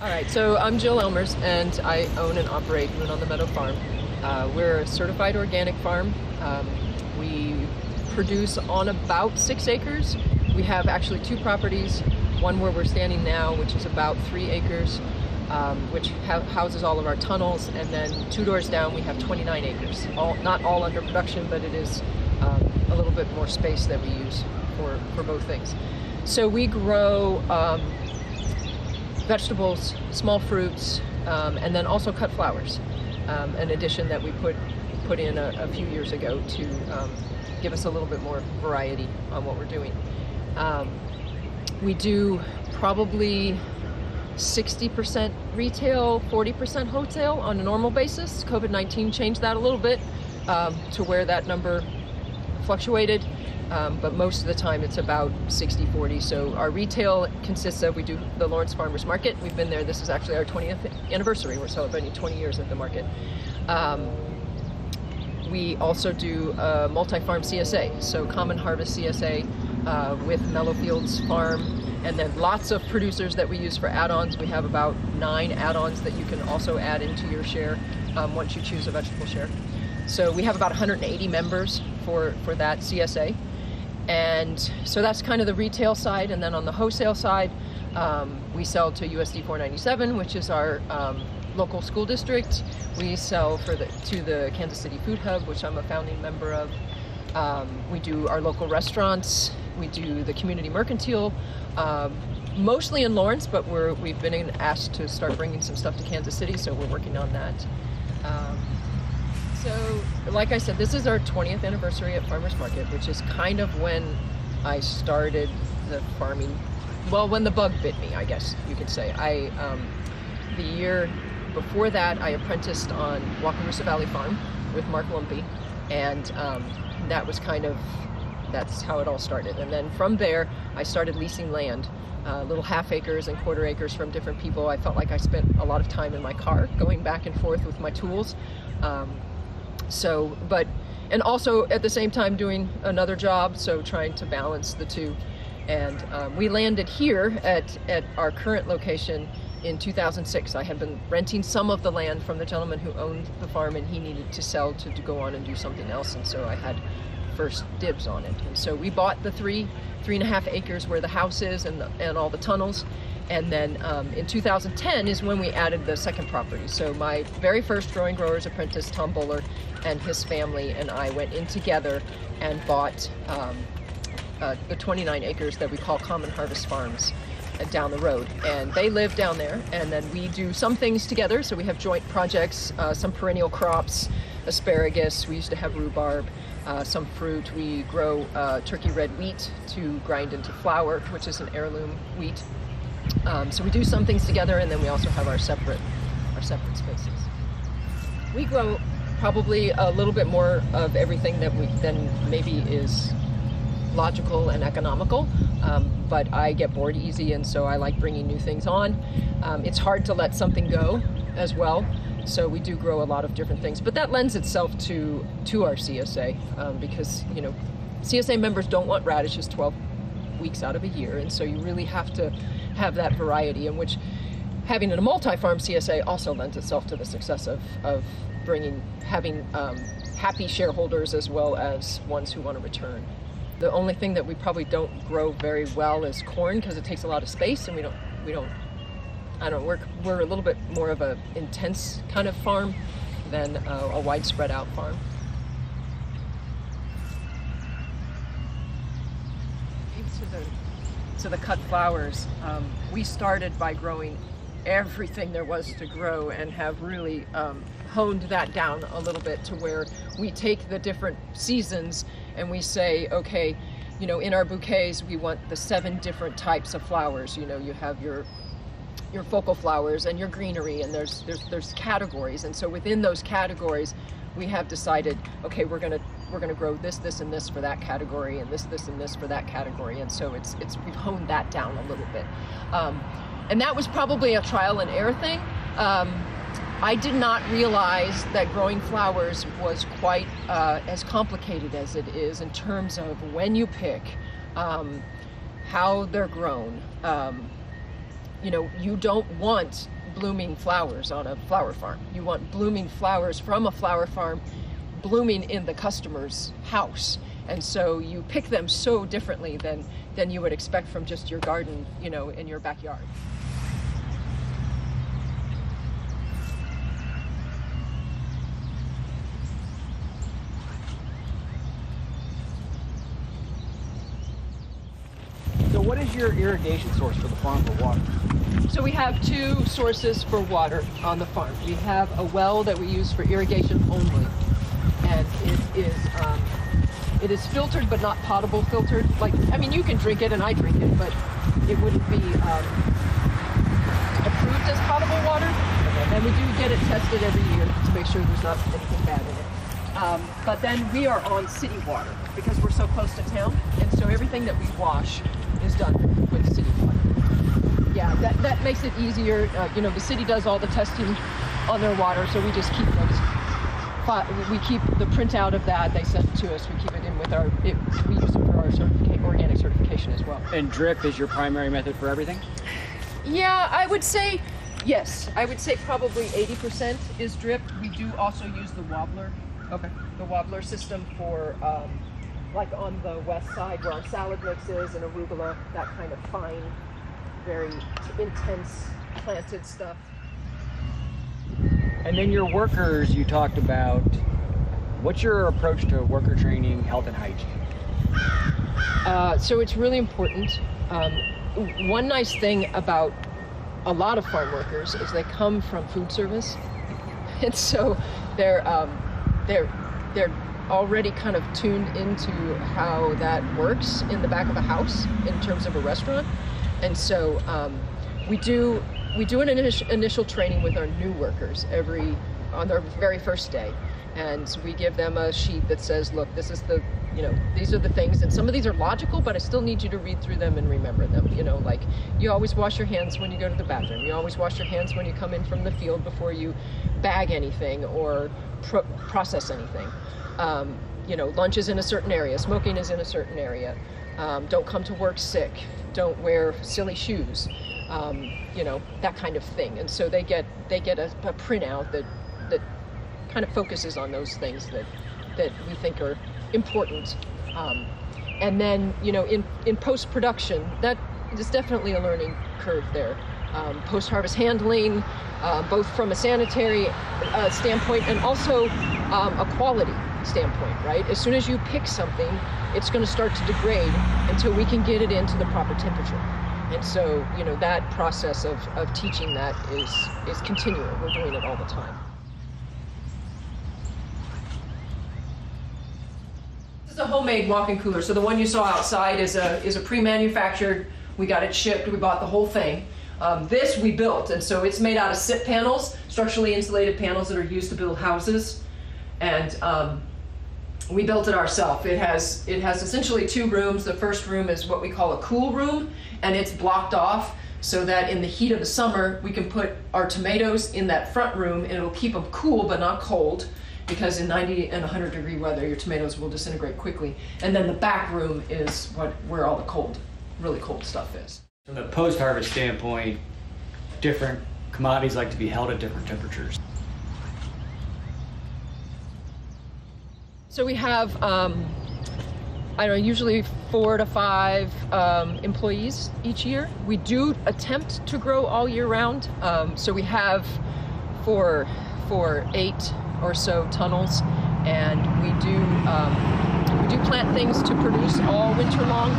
All right, so I'm Jill Elmers, and I own and operate Moon on the Meadow farm. We're a certified organic farm. We produce on about 6 acres. We have actually 2 properties, one where we're standing now, which is about 3 acres, which houses all of our tunnels, and then 2 doors down we have 29 acres. Not all under production, but it is a little bit more space that we use for both things. So we grow vegetables, small fruits, and then also cut flowers, an addition that we put in a few years ago to give us a little bit more variety on what we're doing. We do probably 60% retail, 40% wholesale on a normal basis. COVID-19 changed that a little bit to where that number fluctuated. But most of the time it's about 60-40. So our retail consists of, we do the Lawrence Farmers Market. We've been there, this is actually our 20th anniversary. We're celebrating 20 years at the market. We also do multi-farm CSA, so common harvest CSA with Mellowfields Farm, and then lots of producers that we use for add-ons. We have about 9 add-ons that you can also add into your share once you choose a vegetable share. So we have about 180 members for that CSA. And so that's kind of the retail side. And then on the wholesale side, we sell to USD 497, which is our local school district. We sell to the Kansas City Food Hub, which I'm a founding member of. We do our local restaurants. We do the community mercantile, mostly in Lawrence, but we've been asked to start bringing some stuff to Kansas City, so we're working on that. So, like I said, this is our 20th anniversary at Farmers Market, which is kind of when I started the farming. Well, when the bug bit me, I guess you could say. The year before that, I apprenticed on Wakarusa Valley Farm with Mark Lumpy, and that's how it all started. And then from there, I started leasing land, little half acres and quarter acres from different people. I felt like I spent a lot of time in my car going back and forth with my tools. And also at the same time doing another job, so trying to balance the two. And we landed here at our current location in 2006. I had been renting some of the land from the gentleman who owned the farm, and he needed to sell to go on and do something else, and so I had first dibs on it. And so we bought the 3.5 acres where the house is and all the tunnels. And then in 2010 is when we added the second property. So my very first growing growers apprentice, Tom Bowler, and his family and I went in together and bought the 29 acres that we call Common Harvest Farms down the road. And they live down there, and then we do some things together. So we have joint projects, some perennial crops, asparagus, we used to have rhubarb, some fruit. We grow turkey red wheat to grind into flour, which is an heirloom wheat. So we do some things together, and then we also have our separate spaces. We grow probably a little bit more of everything than maybe is logical and economical, but I get bored easy, and so I like bringing new things on. It's hard to let something go as well, so we do grow a lot of different things, but that lends itself to our CSA, because CSA members don't want radishes 12 weeks out of a year, and so you really have to have that variety, in which having a multi-farm CSA also lends itself to the success of having happy shareholders as well as ones who want to return. The only thing that we probably don't grow very well is corn, because it takes a lot of space, and we're a little bit more of a intense kind of farm than a wide spread out farm. To the cut flowers, we started by growing everything there was to grow, and have really honed that down a little bit to where we take the different seasons and we say, okay, in our bouquets we want the 7 different types of flowers. You have your focal flowers and your greenery, and there's categories, and so within those categories we have decided, okay, we're gonna grow this, and this for that category, and this, and this for that category, and so we've honed that down a little bit. And that was probably a trial and error thing. I did not realize that growing flowers was quite as complicated as it is in terms of when you pick, how they're grown, you know, you don't want blooming flowers on a flower farm. You want blooming flowers from a flower farm blooming in the customer's house. And so you pick them so differently than you would expect from just your garden, you know, in your backyard. So what is your irrigation source for the farm for water? So we have two sources for water on the farm. We have a well that we use for irrigation only, and it is filtered but not potable filtered. Like, I mean, you can drink it and I drink it, but it wouldn't be approved as potable water. And we do get it tested every year to make sure there's not anything bad in it. But then we are on city water because we're so close to town, and so everything that we wash is done with city water. Yeah, that makes it easier. You know, the city does all the testing on their water, so we just keep those. We keep the printout of that. They send it to us. We keep it in with our. We use it for our organic certification as well. And drip is your primary method for everything? Yeah, I would say yes. I would say probably 80% is drip. We do also use the wobbler. Okay. The wobbler system for like on the west side where our salad mix is and arugula, that kind of fine, very intense planted stuff. And then your workers, you talked about. What's your approach to worker training, health and hygiene? So it's really important. One nice thing about a lot of farm workers is they come from food service, and so they're already kind of tuned into how that works in the back of a house in terms of a restaurant. And so we do an initial training with our new workers on their very first day, and we give them a sheet that says, look, this is these are the things, and some of these are logical, but I still need you to read through them and remember them. You know, like, you always wash your hands when you go to the bathroom. You always wash your hands when you come in from the field before you bag anything or process anything. You know, lunch is in a certain area, smoking is in a certain area. Don't come to work sick. Don't wear silly shoes. You know, that kind of thing. And so they get a printout that kind of focuses on those things that we think are important. And then, you know, in post-production, that is definitely a learning curve there. Post-harvest handling, both from a sanitary standpoint and also a quality standpoint, right? As soon as you pick something, it's going to start to degrade until we can get it into the proper temperature. And so, you know, that process of teaching that is continual. We're doing it all the time. This is a homemade walk-in cooler. So the one you saw outside is a pre-manufactured. We got it shipped. We bought the whole thing. This we built, and so it's made out of SIP panels, structurally insulated panels that are used to build houses. And we built it ourselves. It has essentially two rooms. The first room is what we call a cool room, and it's blocked off so that in the heat of the summer we can put our tomatoes in that front room, and it'll keep them cool but not cold, because in 90 and 100 degree weather your tomatoes will disintegrate quickly. And then the back room is where all the really cold stuff is. From the post-harvest standpoint, different commodities like to be held at different temperatures. So we have, I don't know, usually 4 to 5 employees each year. We do attempt to grow all year round. So we have for 8 or so tunnels, and we do plant things to produce all winter long.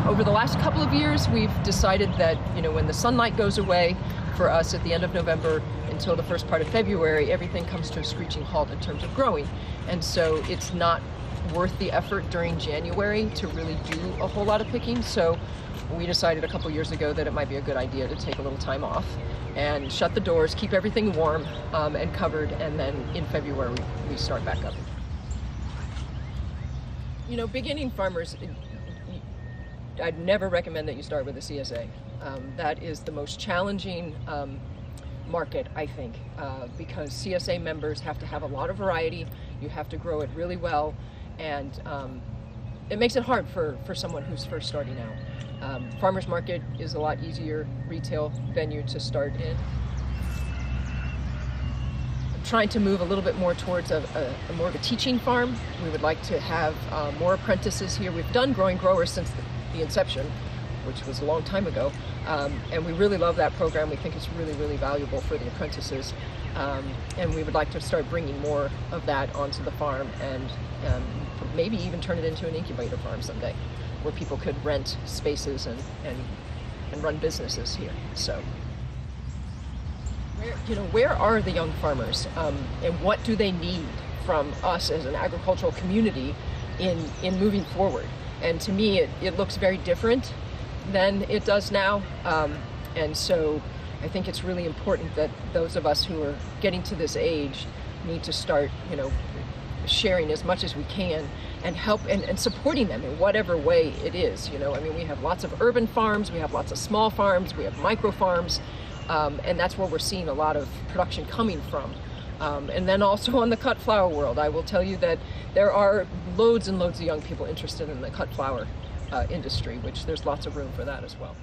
Over the last couple of years, we've decided that, you know, when the sunlight goes away for us at the end of November until the first part of February, everything comes to a screeching halt in terms of growing. And so it's not worth the effort during January to really do a whole lot of picking. So we decided a couple years ago that it might be a good idea to take a little time off and shut the doors, keep everything warm and covered, and then in February we start back up. You know, beginning farmers, I'd never recommend that you start with a CSA. That is the most challenging market, I think, because CSA members have to have a lot of variety. You have to grow it really well, and it makes it hard for someone who's first starting out. Farmers market is a lot easier retail venue to start in. I'm trying to move a little bit more towards a more of a teaching farm. We would like to have more apprentices here. We've done growing growers since the inception, which was a long time ago, and we really love that program. We think it's really, really valuable for the apprentices, and we would like to start bringing more of that onto the farm, and maybe even turn it into an incubator farm someday, where people could rent spaces and run businesses here. So, where are the young farmers, and what do they need from us as an agricultural community in moving forward? And to me, it looks very different than it does now, and so I think it's really important that those of us who are getting to this age need to start, sharing as much as we can and help and supporting them in whatever way it is. I mean, we have lots of urban farms, we have lots of small farms, we have micro farms, and that's where we're seeing a lot of production coming from. And then also on the cut flower world, I will tell you that there are loads and loads of young people interested in the cut flower industry, which there's lots of room for that as well.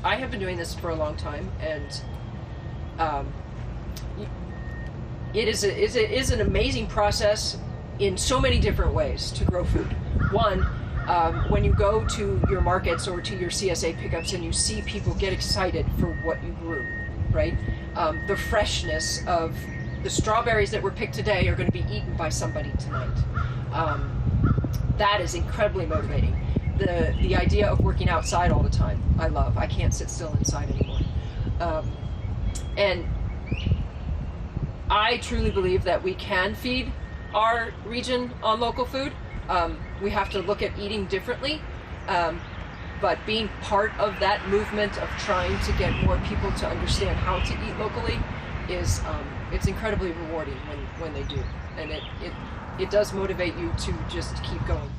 I have been doing this for a long time, and it is an amazing process in so many different ways to grow food. One, when you go to your markets or to your CSA pickups and you see people get excited for what you grew, right? The freshness of the strawberries that were picked today are going to be eaten by somebody tonight. That is incredibly motivating. The idea of working outside all the time, I love. I can't sit still inside anymore. And I truly believe that we can feed our region on local food. We have to look at eating differently, but being part of that movement of trying to get more people to understand how to eat locally is it's incredibly rewarding when they do, and it does motivate you to just keep going.